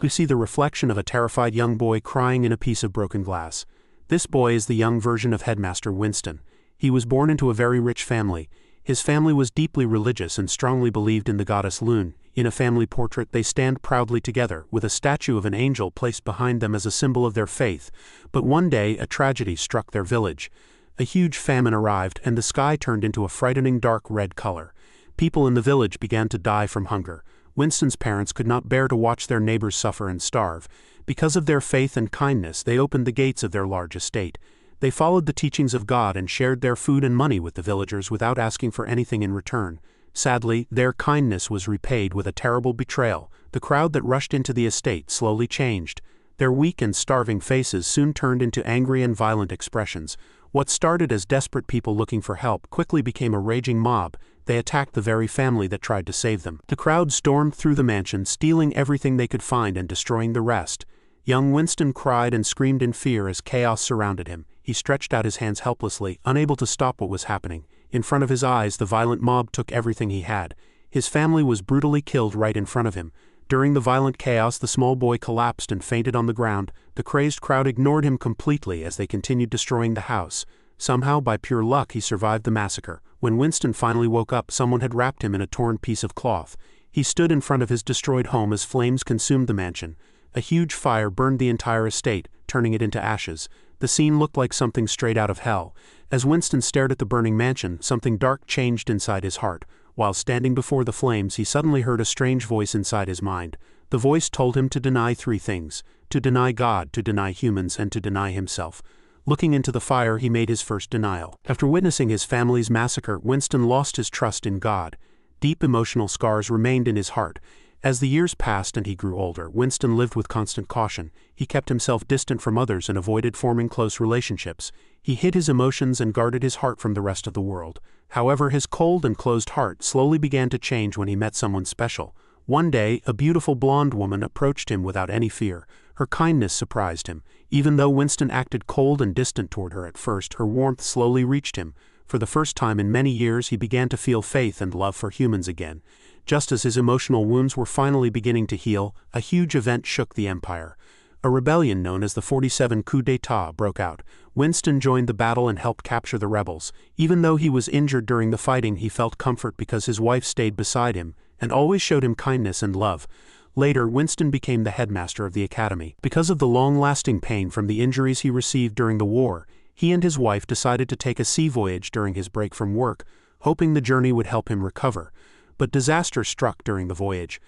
We see the reflection of a terrified young boy crying in a piece of broken glass. This boy is the young version of Headmaster Winston. He was born into a very rich family. His family was deeply religious and strongly believed in the goddess Lune. In a family portrait they stand proudly together, with a statue of an angel placed behind them as a symbol of their faith. But one day a tragedy struck their village. A huge famine arrived, and the sky turned into a frightening dark red color. People in the village began to die from hunger. Winston's parents could not bear to watch their neighbors suffer and starve. Because of their faith and kindness, they opened the gates of their large estate. They followed the teachings of God and shared their food and money with the villagers without asking for anything in return. Sadly, their kindness was repaid with a terrible betrayal. The crowd that rushed into the estate slowly changed. Their weak and starving faces soon turned into angry and violent expressions. What started as desperate people looking for help quickly became a raging mob. They attacked the very family that tried to save them. The crowd stormed through the mansion, stealing everything they could find and destroying the rest. Young Winston cried and screamed in fear as chaos surrounded him. He stretched out his hands helplessly, unable to stop what was happening. In front of his eyes, the violent mob took everything he had. His family was brutally killed right in front of him. During the violent chaos, the small boy collapsed and fainted on the ground. The crazed crowd ignored him completely as they continued destroying the house. Somehow, by pure luck, he survived the massacre. When Winston finally woke up, someone had wrapped him in a torn piece of cloth. He stood in front of his destroyed home as flames consumed the mansion. A huge fire burned the entire estate, turning it into ashes. The scene looked like something straight out of hell. As Winston stared at the burning mansion, something dark changed inside his heart. While standing before the flames, he suddenly heard a strange voice inside his mind. The voice told him to deny three things: to deny God, to deny humans, and to deny himself. Looking into the fire, he made his first denial. After witnessing his family's massacre, Winston lost his trust in God. Deep emotional scars remained in his heart. As the years passed and he grew older, Winston lived with constant caution. He kept himself distant from others and avoided forming close relationships. He hid his emotions and guarded his heart from the rest of the world. However, his cold and closed heart slowly began to change when he met someone special. One day, a beautiful blonde woman approached him without any fear. Her kindness surprised him. Even though Winston acted cold and distant toward her at first, her warmth slowly reached him. For the first time in many years, he began to feel faith and love for humans again. Just as his emotional wounds were finally beginning to heal, a huge event shook the empire. A rebellion known as the 47 coup d'état broke out. Winston joined the battle and helped capture the rebels. Even though he was injured during the fighting, he felt comfort because his wife stayed beside him and always showed him kindness and love. Later, Winston became the headmaster of the academy. Because of the long-lasting pain from the injuries he received during the war, he and his wife decided to take a sea voyage during his break from work, hoping the journey would help him recover. But disaster struck during the voyage.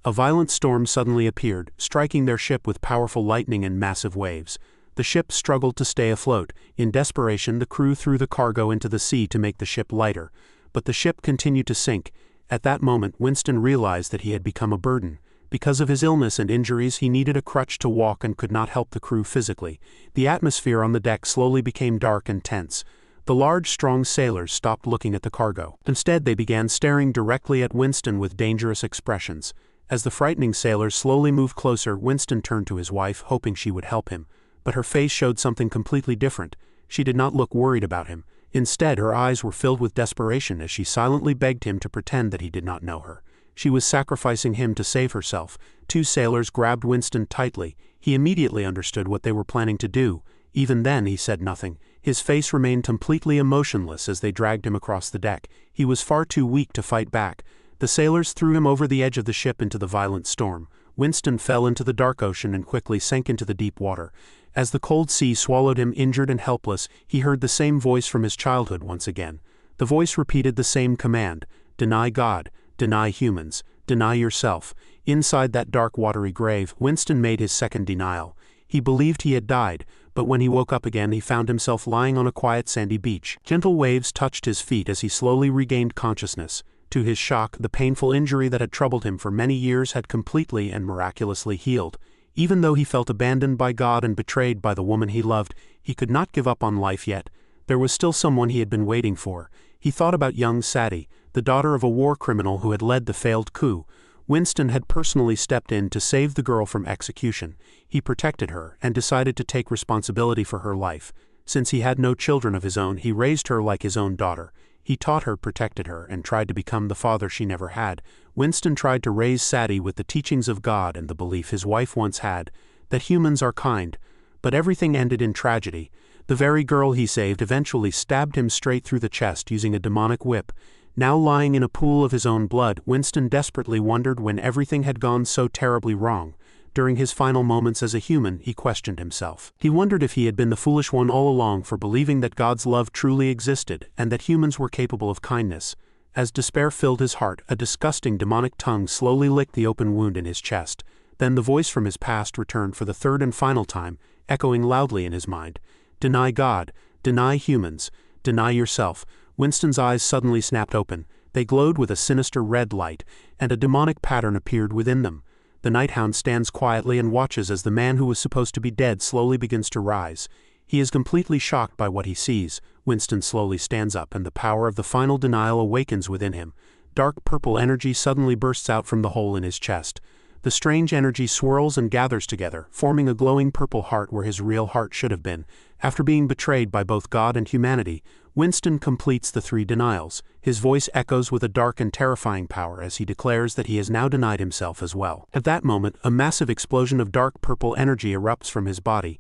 A violent storm suddenly appeared, striking their ship with powerful lightning and massive waves. The ship struggled to stay afloat. In desperation, the crew threw the cargo into the sea to make the ship lighter. But the ship continued to sink. At that moment, Winston realized that he had become a burden. Because of his illness and injuries, he needed a crutch to walk and could not help the crew physically. The atmosphere on the deck slowly became dark and tense. The large, strong sailors stopped looking at the cargo. Instead, they began staring directly at Winston with dangerous expressions. As the frightening sailors slowly moved closer, Winston turned to his wife, hoping she would help him. But her face showed something completely different. She did not look worried about him. Instead, her eyes were filled with desperation as she silently begged him to pretend that he did not know her. She was sacrificing him to save herself. Two sailors grabbed Winston tightly. He immediately understood what they were planning to do. Even then, he said nothing. His face remained completely emotionless as they dragged him across the deck. He was far too weak to fight back. The sailors threw him over the edge of the ship into the violent storm. Winston fell into the dark ocean and quickly sank into the deep water. As the cold sea swallowed him injured and helpless, he heard the same voice from his childhood once again. The voice repeated the same command: deny God, deny humans, deny yourself. Inside that dark watery grave, Winston made his second denial. He believed he had died, but when he woke up again he found himself lying on a quiet sandy beach. Gentle waves touched his feet as he slowly regained consciousness. To his shock, the painful injury that had troubled him for many years had completely and miraculously healed. Even though he felt abandoned by God and betrayed by the woman he loved, he could not give up on life yet. There was still someone he had been waiting for. He thought about young Sadie, the daughter of a war criminal who had led the failed coup. Winston had personally stepped in to save the girl from execution. He protected her and decided to take responsibility for her life. Since he had no children of his own, he raised her like his own daughter. He taught her, protected her, and tried to become the father she never had. Winston tried to raise Sadie with the teachings of God and the belief his wife once had, that humans are kind. But everything ended in tragedy. The very girl he saved eventually stabbed him straight through the chest using a demonic whip. Now lying in a pool of his own blood, Winston desperately wondered when everything had gone so terribly wrong. During his final moments as a human, he questioned himself. He wondered if he had been the foolish one all along for believing that God's love truly existed and that humans were capable of kindness. As despair filled his heart, a disgusting demonic tongue slowly licked the open wound in his chest. Then the voice from his past returned for the third and final time, echoing loudly in his mind. Deny God, deny humans, deny yourself. Winston's eyes suddenly snapped open. They glowed with a sinister red light, and a demonic pattern appeared within them. The Nighthound stands quietly and watches as the man who was supposed to be dead slowly begins to rise. He is completely shocked by what he sees. Winston slowly stands up and the power of the final denial awakens within him. Dark purple energy suddenly bursts out from the hole in his chest. The strange energy swirls and gathers together, forming a glowing purple heart where his real heart should have been. After being betrayed by both God and humanity, Winston completes the 3 denials. His voice echoes with a dark and terrifying power as he declares that he has now denied himself as well. At that moment, a massive explosion of dark purple energy erupts from his body.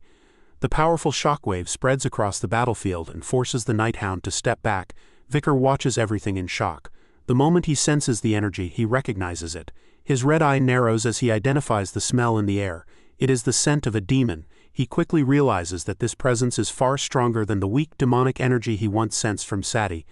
The powerful shockwave spreads across the battlefield and forces the Nighthound to step back. Vicar watches everything in shock. The moment he senses the energy, he recognizes it. His red eye narrows as he identifies the smell in the air. It is the scent of a demon. He quickly realizes that this presence is far stronger than the weak demonic energy he once sensed from Sadie.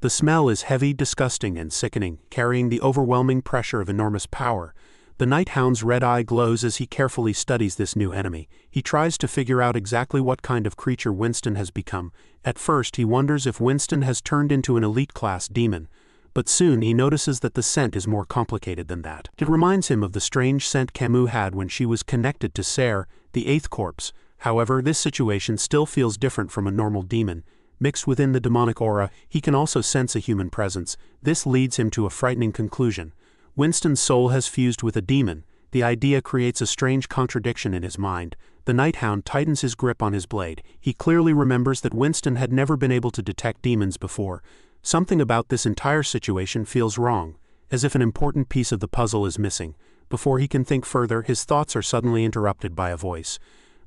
The smell is heavy, disgusting, and sickening, carrying the overwhelming pressure of enormous power. The Nighthound's red eye glows as he carefully studies this new enemy. He tries to figure out exactly what kind of creature Winston has become. At first, he wonders if Winston has turned into an elite-class demon. But soon he notices that the scent is more complicated than that. It reminds him of the strange scent Camus had when she was connected to Serre, the 8th corpse. However, this situation still feels different from a normal demon. Mixed within the demonic aura, he can also sense a human presence. This leads him to a frightening conclusion. Winston's soul has fused with a demon. The idea creates a strange contradiction in his mind. The Nighthound tightens his grip on his blade. He clearly remembers that Winston had never been able to detect demons before. Something about this entire situation feels wrong, as if an important piece of the puzzle is missing. Before he can think further, his thoughts are suddenly interrupted by a voice.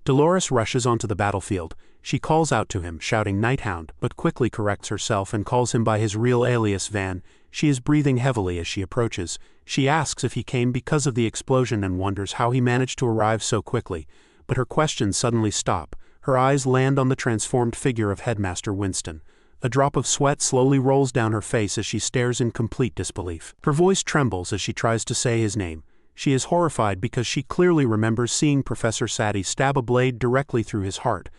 Dolores rushes onto the battlefield. She calls out to him, shouting Nighthound, but quickly corrects herself and calls him by his real alias Van. She is breathing heavily as she approaches. She asks if he came because of the explosion and wonders how he managed to arrive so quickly. But her questions suddenly stop. Her eyes land on the transformed figure of Headmaster Winston. A drop of sweat slowly rolls down her face as she stares in complete disbelief. Her voice trembles as she tries to say his name. She is horrified because she clearly remembers seeing Professor Sadie stab a blade directly through his heart.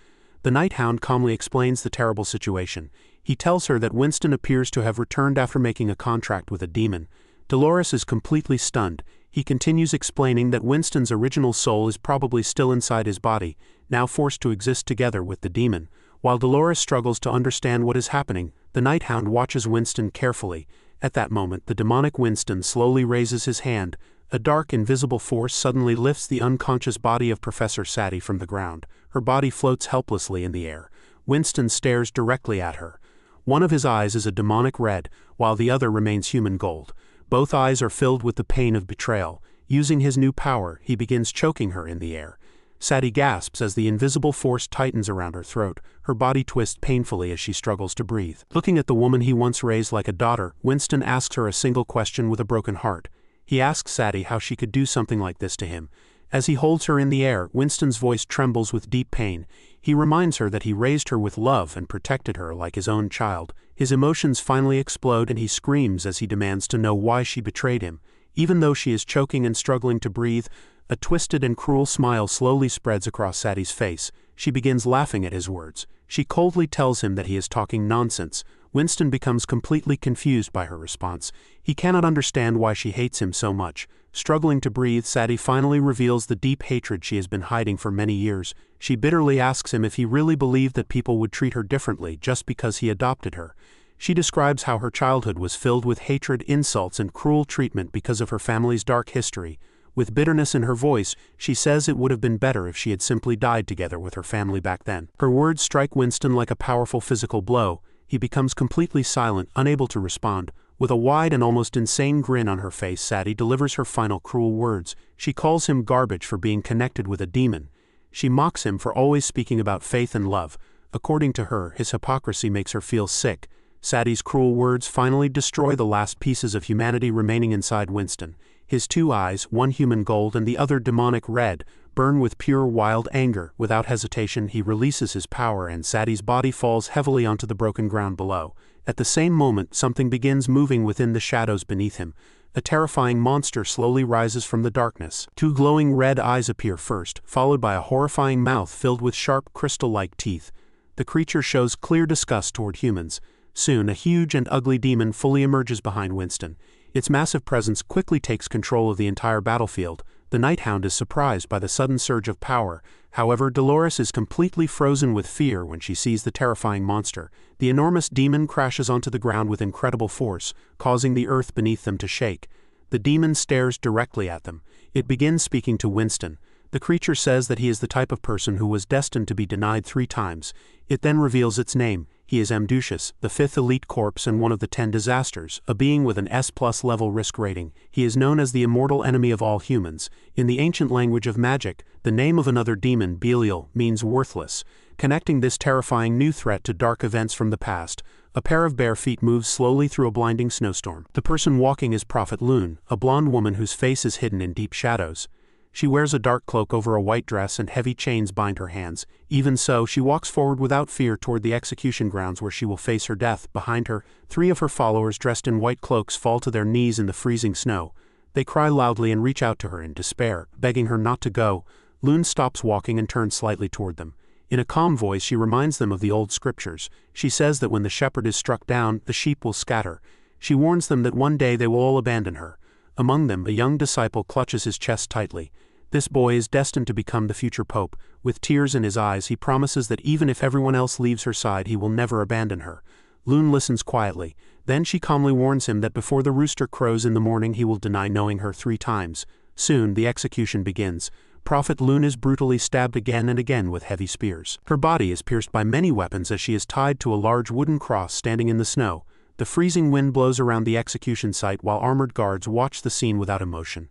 The Nighthound calmly explains the terrible situation. He tells her that Winston appears to have returned after making a contract with a demon. Dolores is completely stunned. He continues explaining that Winston's original soul is probably still inside his body, now forced to exist together with the demon. While Dolores struggles to understand what is happening, the Nighthound watches Winston carefully. At that moment, the demonic Winston slowly raises his hand. A dark, invisible force suddenly lifts the unconscious body of Professor Sadie from the ground. Her body floats helplessly in the air. Winston stares directly at her. One of his eyes is a demonic red, while the other remains human gold. Both eyes are filled with the pain of betrayal. Using his new power, he begins choking her in the air. Sadie gasps as the invisible force tightens around her throat. Her body twists painfully as she struggles to breathe. Looking at the woman he once raised like a daughter, Winston asks her a single question with a broken heart. He asks Sadie how she could do something like this to him. As he holds her in the air, Winston's voice trembles with deep pain. He reminds her that he raised her with love and protected her like his own child. His emotions finally explode and he screams as he demands to know why she betrayed him. Even though she is choking and struggling to breathe, a twisted and cruel smile slowly spreads across Sadie's face. She begins laughing at his words. She coldly tells him that he is talking nonsense. Winston becomes completely confused by her response. He cannot understand why she hates him so much. Struggling to breathe, Sadie finally reveals the deep hatred she has been hiding for many years. She bitterly asks him if he really believed that people would treat her differently just because he adopted her. She describes how her childhood was filled with hatred, insults, and cruel treatment because of her family's dark history. With bitterness in her voice, she says it would have been better if she had simply died together with her family back then. Her words strike Winston like a powerful physical blow. he becomes completely silent, unable to respond. With a wide and almost insane grin on her face, Sadie delivers her final cruel words. She calls him garbage for being connected with a demon. She mocks him for always speaking about faith and love. According to her, his hypocrisy makes her feel sick. Sadie's cruel words finally destroy the last pieces of humanity remaining inside Winston. His two eyes, one human gold and the other demonic red, burn with pure wild anger. Without hesitation, he releases his power and Sadie's body falls heavily onto the broken ground below. At the same moment, something begins moving within the shadows beneath him. A terrifying monster slowly rises from the darkness. Two glowing red eyes appear first, followed by a horrifying mouth filled with sharp crystal-like teeth. The creature shows clear disgust toward humans. Soon, a huge and ugly demon fully emerges behind Winston. Its massive presence quickly takes control of the entire battlefield. The Nighthound is surprised by the sudden surge of power. However, Dolores is completely frozen with fear when she sees the terrifying monster. The enormous demon crashes onto the ground with incredible force, causing the earth beneath them to shake. The demon stares directly at them. It begins speaking to Winston. The creature says that he is the type of person who was destined to be denied 3 times. It then reveals its name. He is Amducius, the 5th elite corpse and one of the 10 disasters, a being with an S+ level risk rating. He is known as the immortal enemy of all humans. In the ancient language of magic, the name of another demon, Belial, means worthless. Connecting this terrifying new threat to dark events from the past, a pair of bare feet moves slowly through a blinding snowstorm. The person walking is Prophet Loon, a blonde woman whose face is hidden in deep shadows. She wears a dark cloak over a white dress and heavy chains bind her hands. Even so, she walks forward without fear toward the execution grounds where she will face her death. Behind her, 3 of her followers dressed in white cloaks fall to their knees in the freezing snow. They cry loudly and reach out to her in despair, begging her not to go. Loon stops walking and turns slightly toward them. In a calm voice, she reminds them of the old scriptures. She says that when the shepherd is struck down, the sheep will scatter. She warns them that one day they will all abandon her. Among them, a young disciple clutches his chest tightly. This boy is destined to become the future pope. With tears in his eyes, he promises that even if everyone else leaves her side, he will never abandon her. Loon listens quietly. Then she calmly warns him that before the rooster crows in the morning, he will deny knowing her 3 times. Soon, the execution begins. Prophet Loon is brutally stabbed again and again with heavy spears. Her body is pierced by many weapons as she is tied to a large wooden cross standing in the snow. The freezing wind blows around the execution site while armored guards watch the scene without emotion.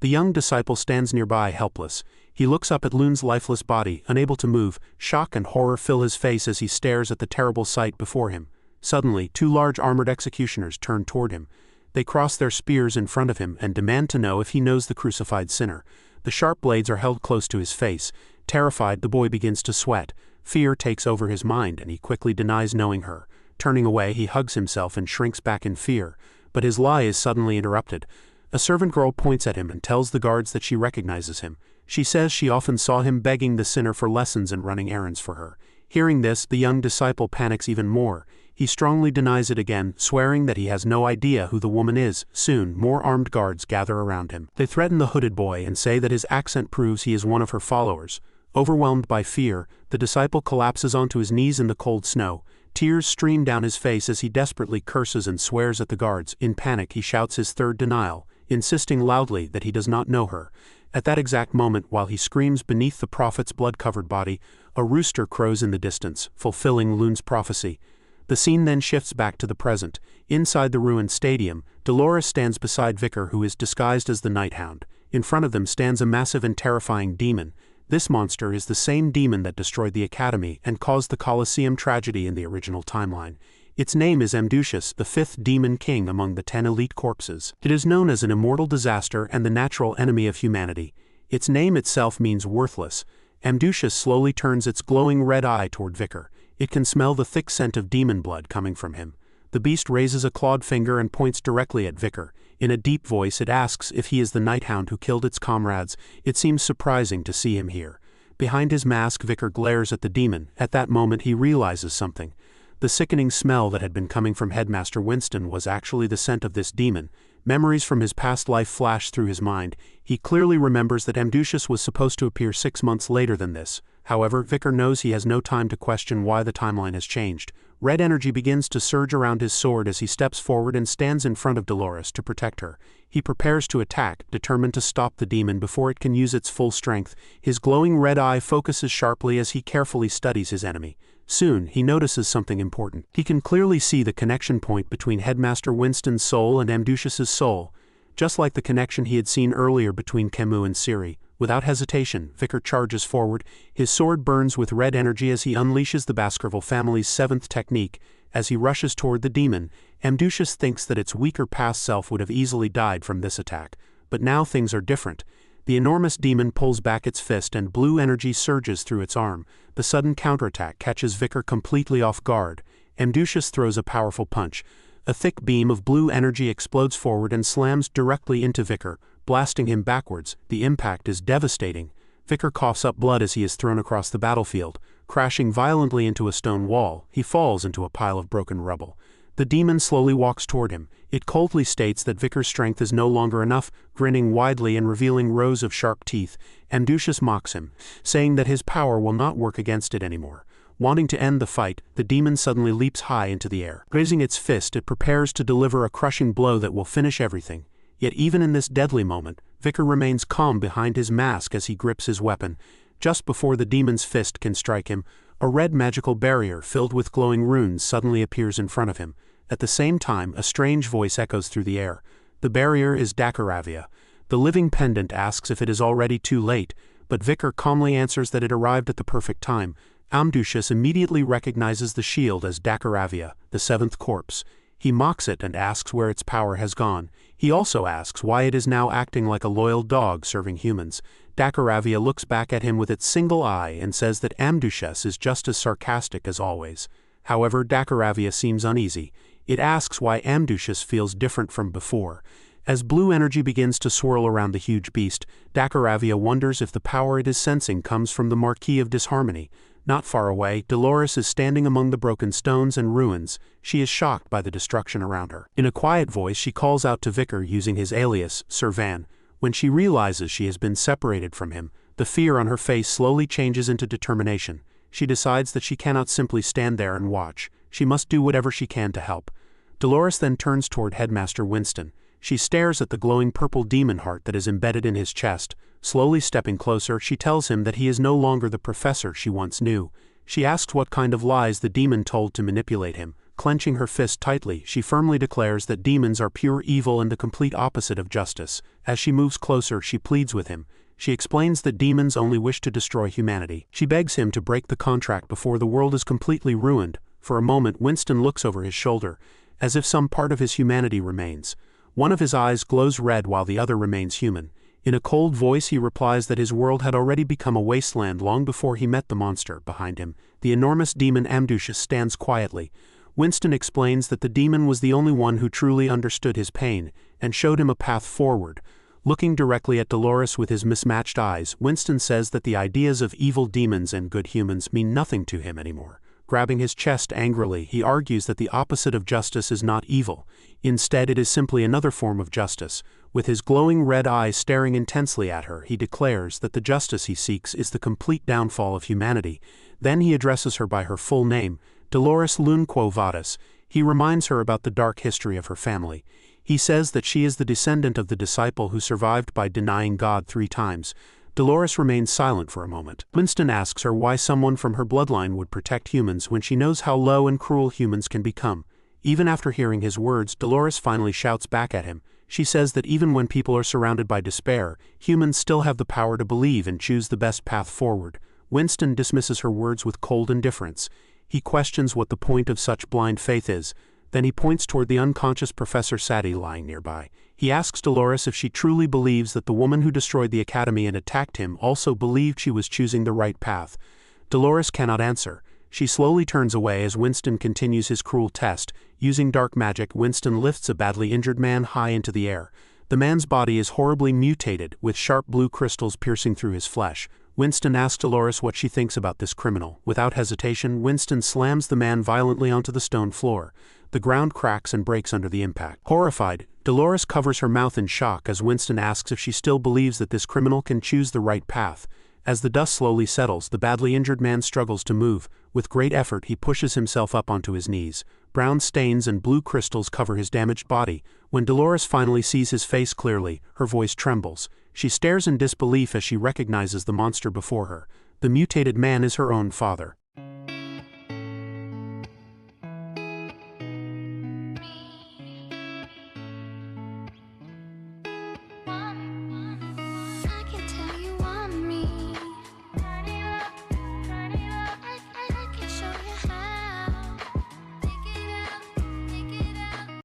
The young disciple stands nearby, helpless. He looks up at Loon's lifeless body, unable to move. Shock and horror fill his face as he stares at the terrible sight before him. Suddenly, 2 large armored executioners turn toward him. They cross their spears in front of him and demand to know if he knows the crucified sinner. The sharp blades are held close to his face. Terrified, the boy begins to sweat. Fear takes over his mind and he quickly denies knowing her. Turning away, he hugs himself and shrinks back in fear. But his lie is suddenly interrupted. A servant girl points at him and tells the guards that she recognizes him. She says she often saw him begging the sinner for lessons and running errands for her. Hearing this, the young disciple panics even more. He strongly denies it again, swearing that he has no idea who the woman is. Soon, more armed guards gather around him. They threaten the hooded boy and say that his accent proves he is one of her followers. Overwhelmed by fear, the disciple collapses onto his knees in the cold snow. Tears stream down his face as he desperately curses and swears at the guards. In panic, he shouts his 3rd denial, insisting loudly that he does not know her. At that exact moment, while he screams beneath the prophet's blood-covered body, a rooster crows in the distance, fulfilling Loon's prophecy. The scene then shifts back to the present. Inside the ruined stadium, Dolores stands beside Vicar, who is disguised as the Nighthound. In front of them stands a massive and terrifying demon. This monster is the same demon that destroyed the Academy and caused the Colosseum tragedy in the original timeline. Its name is Amducius, the 5th demon king among the 10 elite corpses. It is known as an immortal disaster and the natural enemy of humanity. Its name itself means worthless. Amducius slowly turns its glowing red eye toward Vicar. It can smell the thick scent of demon blood coming from him. The beast raises a clawed finger and points directly at Vicar. In a deep voice, it asks if he is the Nighthound who killed its comrades. It seems surprising to see him here. Behind his mask, Vicar glares at the demon. At that moment, he realizes something. The sickening smell that had been coming from Headmaster Winston was actually the scent of this demon. Memories from his past life flash through his mind. He clearly remembers that Amducius was supposed to appear 6 months later than this. However, Vicar knows he has no time to question why the timeline has changed. Red energy begins to surge around his sword as he steps forward and stands in front of Dolores to protect her. He prepares to attack, determined to stop the demon before it can use its full strength. His glowing red eye focuses sharply as he carefully studies his enemy. Soon, he notices something important. He can clearly see the connection point between Headmaster Winston's soul and Amducius's soul, just like the connection he had seen earlier between Camus and Siri. Without hesitation, Vicar charges forward. His sword burns with red energy as he unleashes the Baskerville family's 7th technique. As he rushes toward the demon, Amducius thinks that its weaker past self would have easily died from this attack. But now things are different. The enormous demon pulls back its fist and blue energy surges through its arm. The sudden counterattack catches Vicar completely off guard. Amducius throws a powerful punch. A thick beam of blue energy explodes forward and slams directly into Vicar, blasting him backwards. The impact is devastating. Vicar coughs up blood as he is thrown across the battlefield. Crashing violently into a stone wall, he falls into a pile of broken rubble. The demon slowly walks toward him. It coldly states that Vicar's strength is no longer enough, grinning widely and revealing rows of sharp teeth. Amducius mocks him, saying that his power will not work against it anymore. Wanting to end the fight, the demon suddenly leaps high into the air. Raising its fist, it prepares to deliver a crushing blow that will finish everything. Yet even in this deadly moment, Vicar remains calm behind his mask as he grips his weapon. Just before the demon's fist can strike him, a red magical barrier filled with glowing runes suddenly appears in front of him. At the same time, a strange voice echoes through the air. The barrier is Dakaravia. The living pendant asks if it is already too late, but Vicar calmly answers that it arrived at the perfect time. Amducius immediately recognizes the shield as Dakaravia, the 7th corpse. He mocks it and asks where its power has gone. He also asks why it is now acting like a loyal dog serving humans. Dakaravia looks back at him with its single eye and says that Amducius is just as sarcastic as always. However, Dakaravia seems uneasy. It asks why Amducius feels different from before. As blue energy begins to swirl around the huge beast, Dakaravia wonders if the power it is sensing comes from the Marquis of Disharmony. Not far away, Dolores is standing among the broken stones and ruins. She is shocked by the destruction around her. In a quiet voice, she calls out to Vicar using his alias, Sir Van. When she realizes she has been separated from him, the fear on her face slowly changes into determination. She decides that she cannot simply stand there and watch. She must do whatever she can to help. Dolores then turns toward Headmaster Winston. She stares at the glowing purple demon heart that is embedded in his chest. Slowly stepping closer, she tells him that he is no longer the professor she once knew. She asks what kind of lies the demon told to manipulate him. Clenching her fist tightly, she firmly declares that demons are pure evil and the complete opposite of justice. As she moves closer, she pleads with him. She explains that demons only wish to destroy humanity. She begs him to break the contract before the world is completely ruined. For a moment, Winston looks over his shoulder, as if some part of his humanity remains. One of his eyes glows red while the other remains human. In a cold voice he replies that his world had already become a wasteland long before he met the monster behind him. The enormous demon Amducius stands quietly. Winston explains that the demon was the only one who truly understood his pain, and showed him a path forward. Looking directly at Dolores with his mismatched eyes, Winston says that the ideas of evil demons and good humans mean nothing to him anymore. Grabbing his chest angrily, he argues that the opposite of justice is not evil. Instead, it is simply another form of justice. With his glowing red eyes staring intensely at her, he declares that the justice he seeks is the complete downfall of humanity. Then he addresses her by her full name, Dolores Lunquo Vadis. He reminds her about the dark history of her family. He says that she is the descendant of the disciple who survived by denying God 3 times. Dolores remains silent for a moment. Winston asks her why someone from her bloodline would protect humans when she knows how low and cruel humans can become. Even after hearing his words, Dolores finally shouts back at him. She says that even when people are surrounded by despair, humans still have the power to believe and choose the best path forward. Winston dismisses her words with cold indifference. He questions what the point of such blind faith is. Then he points toward the unconscious Professor Sati lying nearby. He asks Dolores if she truly believes that the woman who destroyed the academy and attacked him also believed she was choosing the right path. Dolores cannot answer. She slowly turns away as Winston continues his cruel test. Using dark magic, Winston lifts a badly injured man high into the air. The man's body is horribly mutated, with sharp blue crystals piercing through his flesh. Winston asks Dolores what she thinks about this criminal. Without hesitation, Winston slams the man violently onto the stone floor. The ground cracks and breaks under the impact. Horrified, Dolores covers her mouth in shock as Winston asks if she still believes that this criminal can choose the right path. As the dust slowly settles, the badly injured man struggles to move. With great effort, he pushes himself up onto his knees. Brown stains and blue crystals cover his damaged body. When Dolores finally sees his face clearly, her voice trembles. She stares in disbelief as she recognizes the monster before her. The mutated man is her own father.